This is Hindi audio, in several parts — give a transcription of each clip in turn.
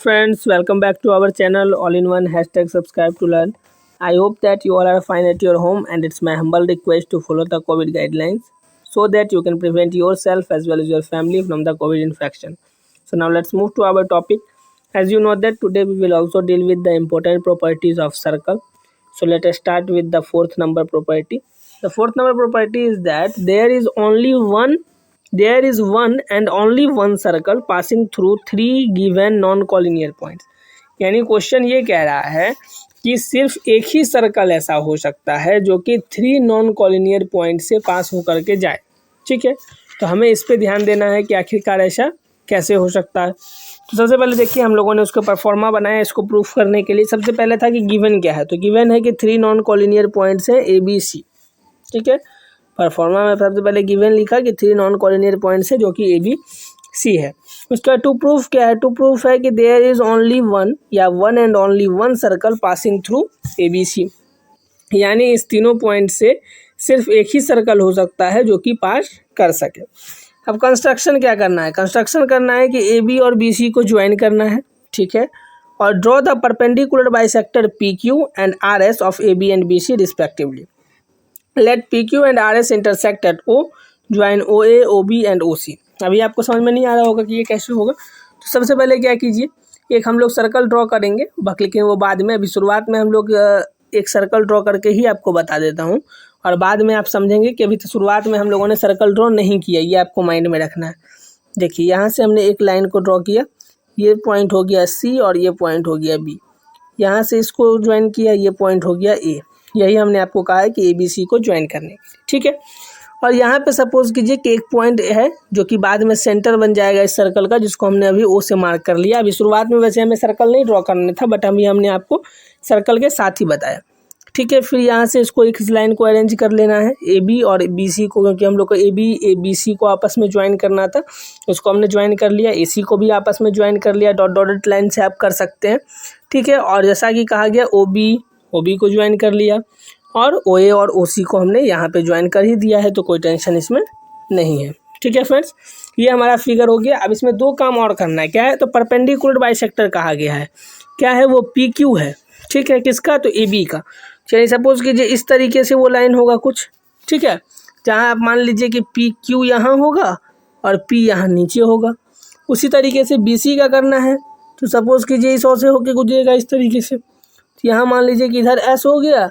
Friends, welcome back to our channel all in one hashtag subscribe to learn. I hope that you all are fine at your home, and it's my humble request to follow the COVID guidelines so that you can prevent yourself as well as your family from the COVID infection. So now let's move to our topic. As you know that today we will also deal with the important properties of circle. So let us start with the fourth number property. The fourth number property is that there is one and only one circle passing through three given non collinear points. यानी क्वेश्चन ये कह रहा है कि सिर्फ एक ही सर्कल ऐसा हो सकता है जो कि थ्री नॉन कॉलिनियर पॉइंट से पास होकर के जाए। ठीक है, तो हमें इस पे ध्यान देना है कि आखिरकार ऐसा कैसे हो सकता है। तो सबसे पहले देखिए, हम लोगों ने उसका परफॉर्मा बनाया इसको प्रूफ करने के लिए। सबसे पहले था कि गिवन क्या है, तो गिवन है कि थ्री नॉन कॉलिनियर पॉइंट्स है ए बी सी। ठीक है, परफॉर्मा में सबसे पहले गिवन लिखा कि थ्री नॉन कॉलिनियर पॉइंट्स है जो कि ए बी सी है। उसका टू प्रूफ क्या है, टू प्रूफ है कि देयर इज ओनली वन या one and only one circle passing through A B C. यानी इस तीनों पॉइंट से सिर्फ एक ही सर्कल हो सकता है जो कि पास कर सके। अब कंस्ट्रक्शन क्या करना है, कंस्ट्रक्शन करना है कि ए बी और बी सी को ज्वाइन करना है। ठीक है, और draw the perpendicular bisector P Q and R S of A B and B C respectively. Let P Q and R S intersect at O, join O A O B and O C. अभी आपको समझ में नहीं आ रहा होगा कि ये कैसे होगा, तो सबसे पहले क्या कीजिए, एक हम लोग सर्कल ड्रॉ करेंगे, लेकिन वो बाद में। अभी शुरुआत में हम लोग एक सर्कल ड्रॉ करके ही आपको बता देता हूँ, और बाद में आप समझेंगे कि अभी तो शुरुआत में हम लोगों ने सर्कल ड्रॉ नहीं किया, ये आपको माइंड में रखना है। देखिए, यहाँ से हमने एक लाइन को ड्रॉ किया, ये पॉइंट हो गया सी और ये पॉइंट हो गया बी। यहाँ से इसको ज्वाइन किया, ये पॉइंट हो गया ए। यही हमने आपको कहा है कि ए बी सी को ज्वाइन करने के लिए। ठीक है, और यहाँ पे सपोज कीजिए कि एक पॉइंट है जो कि बाद में सेंटर बन जाएगा इस सर्कल का, जिसको हमने अभी ओ से मार्क कर लिया। अभी शुरुआत में वैसे हमें सर्कल नहीं ड्रॉ करना था, बट अभी हमने आपको सर्कल के साथ ही बताया। ठीक है, फिर यहाँ से इसको एक लाइन को अरेंज कर लेना है ए बी और बी सी को, क्योंकि हम लोग को ए बी सी को आपस में ज्वाइन करना था, उसको हमने ज्वाइन कर लिया। ए सी को भी आपस में ज्वाइन कर लिया, डॉट डॉटेड लाइन से आप कर सकते हैं। ठीक है, और जैसा कि कहा गया ओ बी को ज्वाइन कर लिया, और ओ ए और ओ सी को हमने यहाँ पे ज्वाइन कर ही दिया है, तो कोई टेंशन इसमें नहीं है। ठीक है फ्रेंड्स, ये हमारा फिगर हो गया। अब इसमें दो काम और करना है। क्या है, तो परपेंडिकुलर बाइसेक्टर कहा गया है। क्या है वो, पी क्यू है। ठीक है, किसका, तो ए बी का। चलिए सपोज कीजिए इस तरीके से वो लाइन होगा कुछ। ठीक है, जहाँ आप मान लीजिए कि पी क्यू यहाँ होगा और पी यहाँ नीचे होगा। उसी तरीके से बी सी का करना है, तो सपोज कीजिए इस ओ से होके गुजरेगा इस तरीके से। तो यहाँ मान लीजिए कि इधर एस हो गया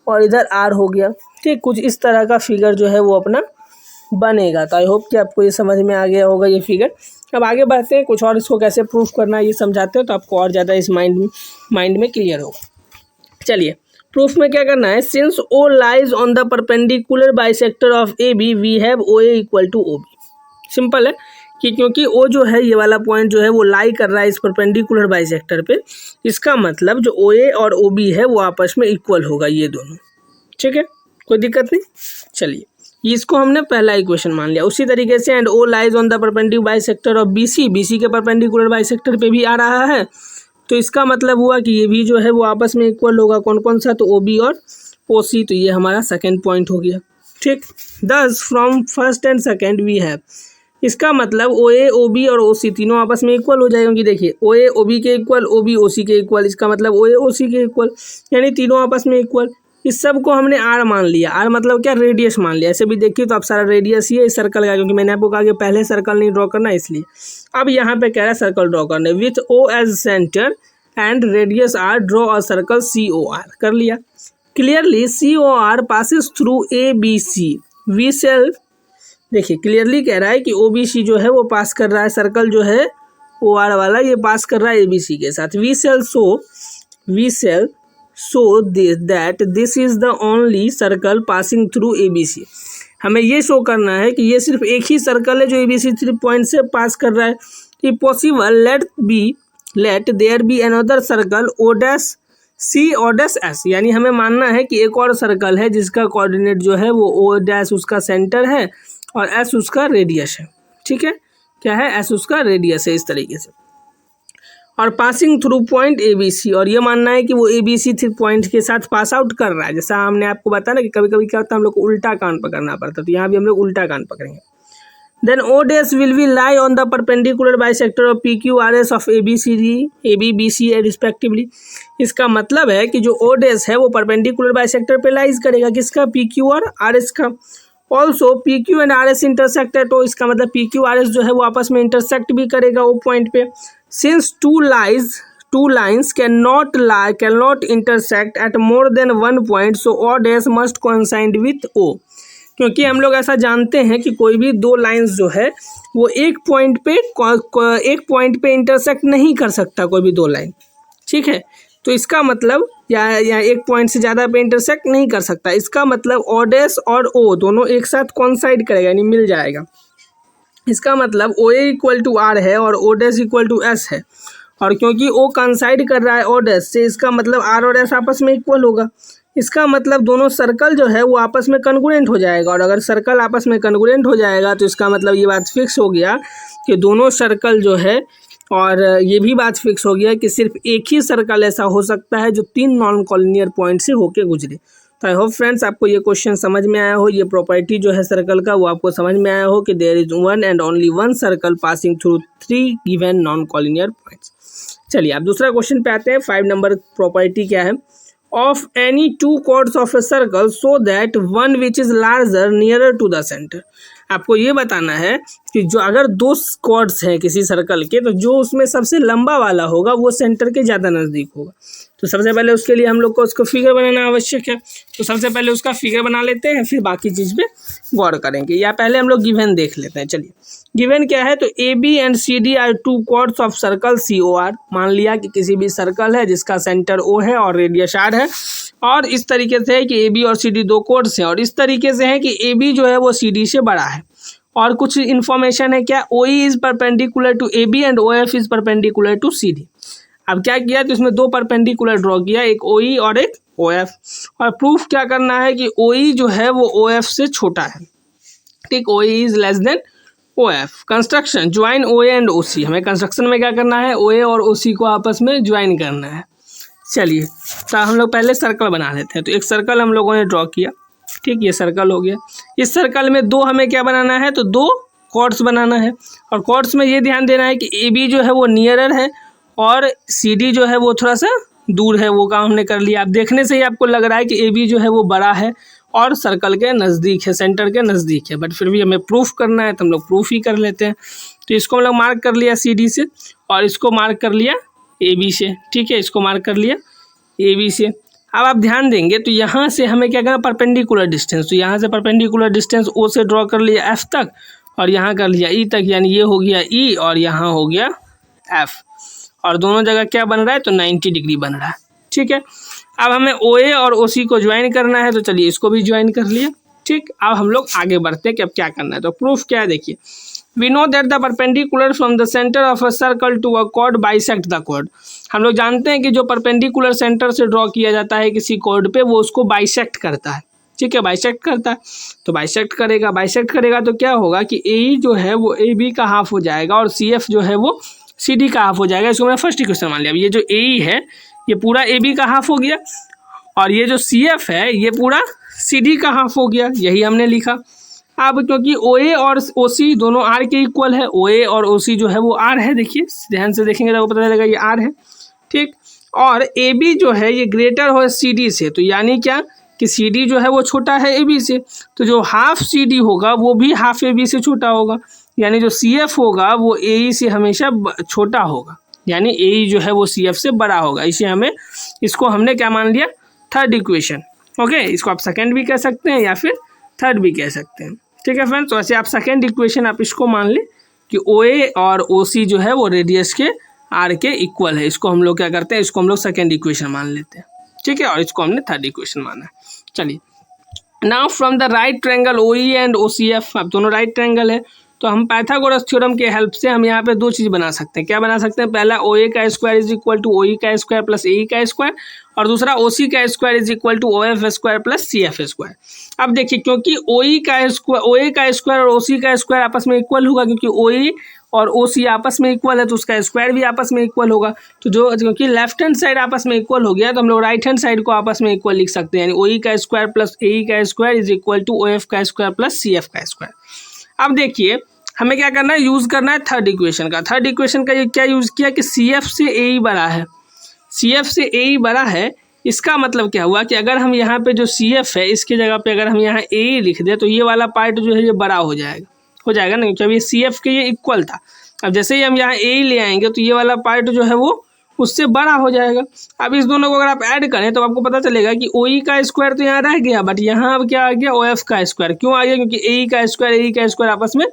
और इधर आर हो गया। ठीक, कुछ इस तरह का फिगर जो है वो अपना बनेगा। तो आई होप कि आपको ये समझ में आ गया होगा ये फिगर। अब आगे बढ़ते हैं, कुछ और इसको कैसे प्रूफ करना है ये समझाते हैं, तो आपको और ज़्यादा इस माइंड में क्लियर होगा। चलिए, प्रूफ में क्या करना है, since O lies on the perpendicular bisector of A B, we have O A equal to O B. Simple है कि क्योंकि ओ जो है, ये वाला पॉइंट जो है वो लाई कर रहा है इस परपेंडिकुलर बाइसेक्टर पे, इसका मतलब जो ओ ए और ओ बी है वो आपस में इक्वल होगा, ये दोनों। ठीक है, कोई दिक्कत नहीं। चलिए, इसको हमने पहला इक्वेशन मान लिया। उसी तरीके से and O lies on the perpendicular bisector of B C, B C के परपेंडिकुलर बाइसेक्टर पे भी आ रहा है, तो इसका मतलब हुआ कि ये भी जो है वो आपस में इक्वल होगा। कौन कौन सा, तो ओ बी और ओ सी। तो ये हमारा सेकेंड पॉइंट हो गया। ठीक, दस from first and second we have, इसका मतलब ओ ए ओ बी और ओ सी तीनों आपस में इक्वल हो जाएंगे। देखिए, ओ ए ओ बी के इक्वल, ओ बी ओ सी के इक्वल, इसका मतलब ओ ए ओ सी के इक्वल, यानी तीनों आपस में इक्वल। इस सब को हमने आर मान लिया। आर मतलब क्या, रेडियस मान लिया। ऐसे भी देखिए तो आप सारा रेडियस ही है इस सर्कल का, क्योंकि मैंने आपको कहा कि पहले सर्कल नहीं ड्रॉ करना, इसलिए। अब यहाँ पे कह रहा है सर्कल ड्रॉ करने, with O as centre and radius R, draw a circle C O R. कर लिया। Clearly C O R passes through A B C, we shall. देखिए, क्लियरली कह रहा है कि ओ बी सी जो है वो पास कर रहा है, सर्कल जो है ओ आर वाला ये पास कर रहा है ए बी सी के साथ। We shall so that this is the only circle passing through A B C. हमें ये शो करना है कि ये सिर्फ एक ही सर्कल है जो A B C three point से पास कर रहा है। कि possible let there be another circle O dash C और डैश एस, यानी हमें मानना है कि एक और सर्कल है जिसका कोऑर्डिनेट जो है वो ओ डैश उसका सेंटर है और एस उसका रेडियस है। ठीक है, क्या है, एस उसका रेडियस है, इस तरीके से। और passing through point A B C, और ये मानना है कि वो A B C three point के साथ पास आउट कर रहा है। जैसा हमने आपको बताया ना कि कभी कभी क्या होता है, हम लोग को उल्टा कान पकड़ना पड़ता है, तो यहाँ भी हम लोग उल्टा कान पकड़ेंगे। then O dash will be lie on the perpendicular bisector of PQRS of ABBC respectively। इसका मतलब है कि जो O dash है वो परपेंडिकुलर बाइसेक्टर पे लाइज करेगा, किसका, PQ और RS का। Also PQ and RS intersect है, तो इसका मतलब PQ RS जो है वो आपस में इंटरसेक्ट भी करेगा वो पॉइंट पे। Since two lines cannot intersect at more than one point, so O dash must coincide with O। क्योंकि हम लोग ऐसा जानते हैं कि कोई भी दो लाइंस जो है वो एक पॉइंट पे इंटरसेक्ट नहीं कर सकता, कोई भी दो लाइन, ठीक है। तो इसका मतलब या एक पॉइंट से ज़्यादा पे इंटरसेक्ट नहीं कर सकता, इसका मतलब O डैश और O दोनों एक साथ कॉन्साइड करेगा, यानी मिल जाएगा। इसका मतलब OA इक्वल टू R है और O dash equal to S है, और क्योंकि O कंसाइड कर रहा है O डैश से, इसका मतलब R और S आपस में इक्वल होगा। इसका मतलब दोनों सर्कल जो है वो आपस में कन्ग्रुएंट हो जाएगा, और अगर सर्कल आपस में कन्ग्रुएंट हो जाएगा तो इसका मतलब ये बात फिक्स हो गया कि दोनों सर्कल जो है, और ये भी बात फिक्स हो गया कि सिर्फ एक ही सर्कल ऐसा हो सकता है जो 3 नॉन कॉलिनियर पॉइंट से होके गुजरे। तो आई होप फ्रेंड्स आपको ये क्वेश्चन समझ में आया हो, ये प्रॉपर्टी जो है सर्कल का वो आपको समझ में आया हो कि there is one and only one circle passing through 3 given non collinear points. चलिए अब दूसरा क्वेश्चन पे आते हैं। 5 नंबर प्रॉपर्टी क्या है, of any 2 chords of a circle so that one which is larger nearer to the centre. आपको ये बताना है कि जो अगर 2 chords हैं किसी सर्कल के, तो जो उसमें सबसे लंबा वाला होगा वो सेंटर के ज़्यादा नज़दीक होगा। तो सबसे पहले उसके लिए हम लोग को उसको फिगर बनाना आवश्यक है, तो सबसे पहले उसका फिगर बना लेते हैं, फिर बाकी चीज़ पे गौर करेंगे। या पहले हम लोग गिवन देख लेते हैं। चलिए गिवन क्या है, तो AB and CD are 2 chords of circle COR। मान लिया कि किसी भी सर्कल है जिसका सेंटर O है और रेडियस R है, और इस तरीके से है कि AB और CD 2 chords हैं, और इस तरीके से है कि AB जो है वो CD से बड़ा है। और कुछ इन्फॉर्मेशन है क्या, OE is perpendicular to AB and OF is perpendicular to CD। अब क्या किया, तो इसमें 2 परपेंडिकुलर ड्रॉ किया, एक OE और एक OF, और प्रूफ क्या करना है कि OE जो है वो OF से छोटा है, ठीक, OE is less than OF। Construction join OA and OC, हमें कंस्ट्रक्शन में क्या करना है, OA और OC को आपस में ज्वाइन करना है। चलिए तो हम लोग पहले सर्कल बना लेते हैं। तो एक सर्कल हम लोगों ने ड्रॉ किया, ठीक, ये सर्कल हो गया। इस सर्कल में 2 हमें क्या बनाना है, तो 2 कॉर्ड्स बनाना है, और कॉर्ड्स में ये ध्यान देना है कि AB जो है वो नियरर है और CD जो है वो थोड़ा सा दूर है। वो काम हमने कर लिया। आप देखने से ही आपको लग रहा है कि AB जो है वो बड़ा है और सर्कल के नज़दीक है, सेंटर के नज़दीक है, बट फिर भी हमें प्रूफ करना है तो हम लोग प्रूफ ही कर लेते हैं। तो इसको हम लोग मार्क कर लिया CD से, और इसको मार्क कर लिया AB से, ठीक है, इसको मार्क कर लिया AB से। अब आप ध्यान देंगे तो यहाँ से हमें क्या करना, परपेंडिकुलर डिस्टेंस, तो यहाँ से परपेंडिकुलर डिस्टेंस O से ड्रॉ कर लिया F तक, और यहाँ कर लिया E तक, यानी ये हो गया E और यहाँ हो गया F, और दोनों जगह क्या बन रहा है, तो 90 डिग्री बन रहा है, ठीक है। अब हमें OA और OC को ज्वाइन करना है, तो चलिए इसको भी ज्वाइन कर लिया, ठीक। अब हम लोग आगे बढ़ते हैं कि अब क्या करना है। तो प्रूफ क्या है, देखिए, we know that the perpendicular from the centre of a circle to a chord bisect the chord. हम लोग जानते हैं कि जो परपेंडिकुलर सेंटर से ड्रॉ किया जाता है किसी कॉर्ड पे, वो उसको बाइसेक्ट करता है, ठीक है, बाइसेक्ट करता है। तो बाइसेक्ट करेगा तो क्या होगा कि AE जो है वो AB का हाफ हो जाएगा, और CF जो है वो CD का हाफ हो जाएगा। इसको मैंने फर्स्ट इक्वेशन मान लिया। अब ये जो AE है ये पूरा AB का हाफ हो गया, और ये जो CF है ये पूरा CD का हाफ हो गया, यही हमने लिखा। अब क्योंकि OA और OC दोनों R के इक्वल है, OA और OC जो है वो R है, देखिए ध्यान से देखेंगे तो आपको पता चलेगा ये R है, ठीक। और AB जो है ये ग्रेटर हो CD से, तो यानी क्या कि CD जो है वो छोटा है AB से, तो जो हाफ CD होगा वो भी हाफ AB से छोटा होगा, यानी जो CF होगा वो AE से हमेशा छोटा होगा, यानी AE जो है वो CF से बड़ा होगा। इसे हमें, इसको हमने क्या मान लिया, थर्ड इक्वेशन, ओके। इसको आप सेकंड भी कह सकते हैं या फिर थर्ड भी कह सकते हैं, ठीक है फ्रेंड्स। तो ऐसे आप सेकंड इक्वेशन आप इसको मान लें कि OA और OC जो है वो रेडियस के R के इक्वल है। इसको हम लोग क्या करते हैं, इसको हम लोग सेकंड इक्वेशन मान लेते हैं, ठीक है, और इसको हमने थर्ड इक्वेशन माना है। चलिए, now from the right triangle OE and OCF, अब दोनों राइट ट्रायंगल है, तो हम पाइथागोरस थ्योरम के हेल्प से हम यहाँ पे 2 चीज़ बना सकते हैं। क्या बना सकते हैं, पहला OA का square is equal to OE का स्क्वायर प्लस AE का स्क्वायर, और दूसरा OC का square is equal to OF square plus CF square. अब देखिए, क्योंकि OA का स्क्वायर और OC का स्क्वायर आपस में इक्वल होगा, क्योंकि OE और OC आपस में इक्वल है तो उसका स्क्वायर भी आपस में इक्वल होगा। तो जो, क्योंकि लेफ्ट हैंड साइड आपस में इक्वल हो गया, तो हम लोग राइट हैंड साइड को आपस में इक्वल लिख सकते हैं, यानी OE का स्क्वायर प्लस AE का square is equal to OF का स्क्वायर प्लस CF का स्क्वायर। अब देखिए, हमें क्या करना है, यूज़ करना है थर्ड इक्वेशन का। थर्ड इक्वेशन का ये क्या यूज़ किया कि सी एफ से ए ही बड़ा है, सी एफ से ए ही बड़ा है। इसका मतलब क्या हुआ कि अगर हम यहाँ पे जो सी एफ है इसकी जगह पे अगर हम यहाँ ए ही लिख दें तो ये वाला पार्ट जो है ये बड़ा हो जाएगा ना, क्योंकि अभी सी एफ के ये इक्वल था। अब जैसे ही हम यहाँ ए ही ले आएंगे तो ये वाला पार्ट जो है वो उससे बड़ा हो जाएगा। अब इस दोनों को अगर आप ऐड करें तो आपको पता चलेगा कि ओ ई का स्क्वायर तो यहाँ रह गया, बट यहाँ अब क्या आ गया, ओ एफ का स्क्वायर। क्यों आ गया, क्योंकि ए का स्क्वायर आपस में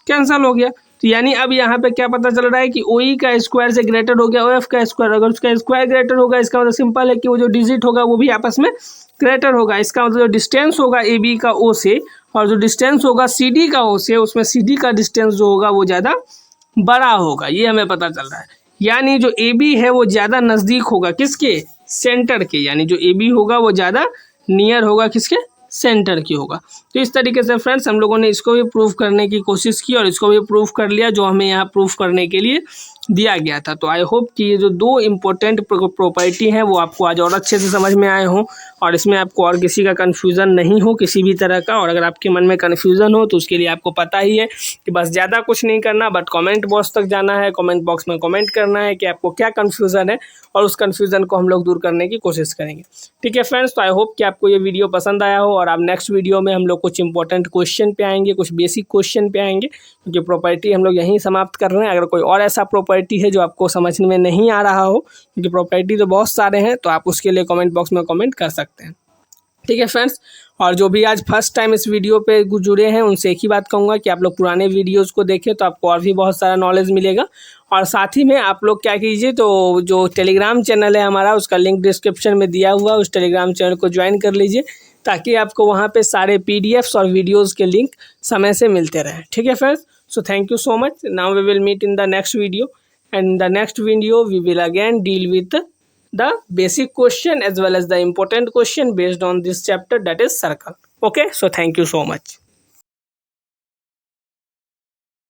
कैंसिल हो गया। तो यानी अब यहाँ पे क्या पता चल रहा है कि ओ ई का स्क्वायर से ग्रेटर हो गया ओ एफ का स्क्वायर। अगर उसका स्क्वायर ग्रेटर होगा इसका मतलब सिंपल है कि वो जो डिजिट होगा वो भी आपस में ग्रेटर होगा। इसका मतलब जो डिस्टेंस होगा ए बी का ओ से और जो डिस्टेंस होगा सी डी का ओ से, उसमें सी डी का डिस्टेंस जो होगा वो ज़्यादा बड़ा होगा, ये हमें पता चल रहा है। यानी जो ए बी है वो ज़्यादा नज़दीक होगा किसके, सेंटर के। यानी जो ए बी होगा वो ज़्यादा नियर होगा किसके, सेंटर की होगा। तो इस तरीके से फ्रेंड्स हम लोगों ने इसको भी प्रूव करने की कोशिश की और इसको भी प्रूव कर लिया जो हमें यहाँ प्रूव करने के लिए दिया गया था। तो आई होप कि ये जो दो इम्पोर्टेंट प्रॉपर्टी हैं वो आपको आज और अच्छे से समझ में आए हों और इसमें आपको और किसी का कन्फ्यूज़न नहीं हो किसी भी तरह का। और अगर आपके मन में कन्फ्यूज़न हो तो उसके लिए आपको पता ही है कि बस ज़्यादा कुछ नहीं करना, बट कमेंट बॉक्स तक जाना है, कमेंट बॉक्स में कमेंट करना है कि आपको क्या कन्फ्यूज़न है और उस कन्फ्यूज़न को हम लोग दूर करने की कोशिश करेंगे। ठीक है फ्रेंड्स, तो आई होप कि आपको ये वीडियो पसंद आया हो और आप नेक्स्ट वीडियो में हम लोग कुछ इंपॉर्टेंट क्वेश्चन पे आएंगे, कुछ बेसिक क्वेश्चन पे आएंगे, क्योंकि प्रॉपर्टी हम लोग यहीं समाप्त कर रहे हैं। अगर कोई और ऐसा प्रॉपर्टी है जो आपको समझ में नहीं आ रहा हो, क्योंकि प्रॉपर्टी तो बहुत सारे हैं, तो आप उसके लिए कमेंट बॉक्स में कमेंट कर सकते हैं। ठीक है फ्रेंड्स, और जो भी आज फर्स्ट टाइम इस वीडियो पे जुड़े हैं उनसे एक ही बात कहूँगा कि आप लोग पुराने वीडियोस को देखें तो आपको और भी बहुत सारा नॉलेज मिलेगा। और साथ ही में आप लोग क्या कीजिए, तो जो टेलीग्राम चैनल है हमारा उसका लिंक डिस्क्रिप्शन में दिया हुआ, उस टेलीग्राम चैनल को ज्वाइन कर लीजिए ताकि आपको वहाँ पे सारे पीडीएफ्स और वीडियोज़ के लिंक समय से मिलते रहें। ठीक है friends, so thank you so much. Now we will meet in the next video and in the next video we will again deal with the basic question as well as the important question based on this chapter, that is circle. Okay, so thank you so much.